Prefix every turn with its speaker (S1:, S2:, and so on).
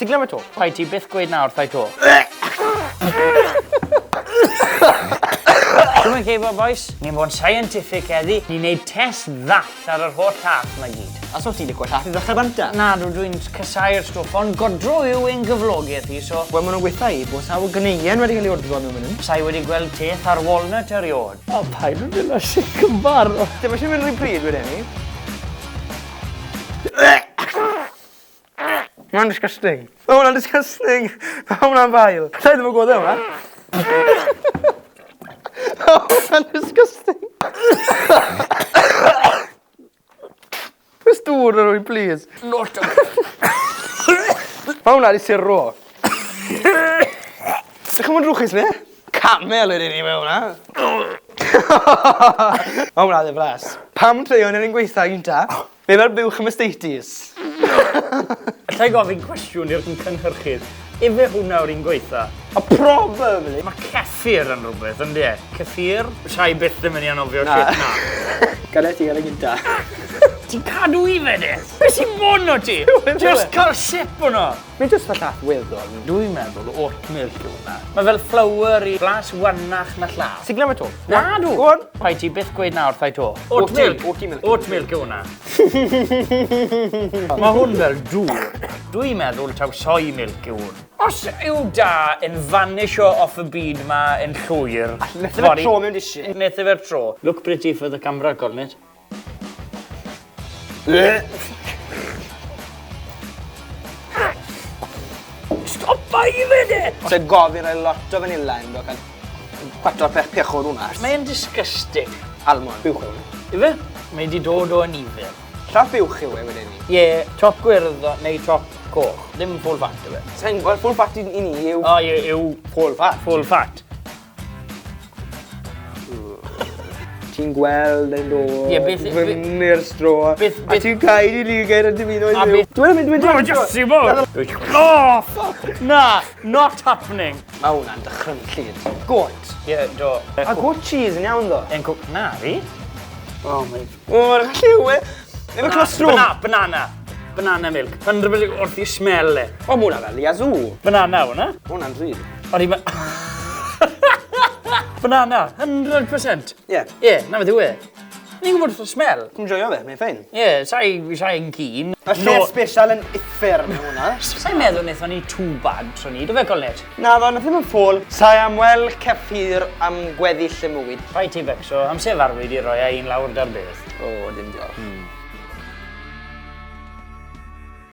S1: Siglam y to.
S2: Rhaid ti byth gweud nawr thai to. Dwi'n mynd ceifo, boys. Ni'n bod yn scientific heddi. Ni'n neud test ddall ar yr holl tath yma gyd.
S1: As o ti'n licio llath i ddechrau banta?
S2: Na, dwi'n casau'r stwff, ond godro yw ein gyflogaeth i, so...
S1: Wel, maen nhw'n gweithio i bod sawl gyneuon wedi cael ei ordro mewn mynd.
S2: Sai wedi gweld teth ar walnut eriod.
S1: O, paid yn mynd o sic yn bar. Dim eisiau mynd rhy pryd wedi ni. Mae'n disgusting. Mae hwnna'n disgusting. Mae hwnna'n fael. Sai ddim yn gwybod yma. Mae hwnna'n disgusting. Pwys dŵr yn rhoi, please.
S2: Not o...
S1: Mae hwnna di siro. Dych chi'n mynd drwchus ni? Camel ydyn ni mewn hwnna. Mae hwnna di flas. Pam treon yn ein gweithio gynta? Fe fel bywch am estates.
S2: Alla i gofyn cwestiwn i'r cynhyrchydd. Efe hwnna o'r un gweitha?
S1: A probably.
S2: Mae ceffir yn rhywbeth, ynddi e? Ceffir? Sai byth ddim yn ei anofio shit na.
S1: Gada ti gael ei gynta.
S2: Ti'n cadw i fed e? Be sy'n mon o ti? Just cael sip o'no.
S1: Mae'n just fel llath wyddol.
S2: Dwi'n meddwl oat milk yw hwnna. Mae fel flower i glas wannach na llath.
S1: Siglam y to.
S2: Na, dw.
S1: Go on.
S2: Rhaid ti byth gweud nawr thai to.
S1: Oat milk.
S2: Oat milk yw hwnna. Mae hwn fel dŵr. Dwi'n meddwl taw soy milk yw hwn. Os yw da yn vanisho off y byd ma yn llwyr...
S1: Neth efer tro mewn disi.
S2: Neth efer tro. Look pretty for the camera, Colnet. Stop i fyd e!
S1: Os e gofyn rhoi lot o fanila yn bod cael 4 pech o'r hwnna.
S2: Mae'n disgusting.
S1: Almond. Bywch yw.
S2: Ife? Mae di dod o nifer.
S1: Llath bywch yw e wedyn ni.
S2: Ie, top gwyrdd neu top coch. Ddim full fat yw e.
S1: Sa'n gweld full fat i ni yw...
S2: O, yw
S1: full fat.
S2: Full fat.
S1: Ti'n gweld yn dod...
S2: Ie, beth...
S1: Fyny'r stro. A ti'n cael i ligair yn dymuno i fyw. Dwi'n mynd...
S2: No, just si bo! Oh, fuck! Na, not happening.
S1: Mae hwnna'n dychrynllid. Got.
S2: Ie, do.
S1: A got cheese yn iawn ddo.
S2: Yn cwc... Na, fi?
S1: O, mae'n... O, mae'n lliw e. Efo clostrwm.
S2: Banana. Banana milk. 100% wrth i smell e.
S1: O, mae hwnna fel Yazoo.
S2: Banana hwnna?
S1: Hwnna'n rhyd.
S2: O'n i... Banana, 100%.
S1: Ie.
S2: Ie, na beth yw e. Ni'n gwybod wrth o smell.
S1: Dwi'n joio fe, mae'n ffein.
S2: Ie, sa'i'n keen.
S1: Y lle special yn iffer mewn hwnna.
S2: Sa'i'n meddwl wnaethon ni too bad tro ni, do fe Colnet?
S1: Na ddo, nath ddim yn ffôl. Sa'i am weld ceffir am gweddill y mwyd.
S2: Rhaid ti becso, amser farwyd i roi a un lawr dar beth.
S1: O, dim diolch.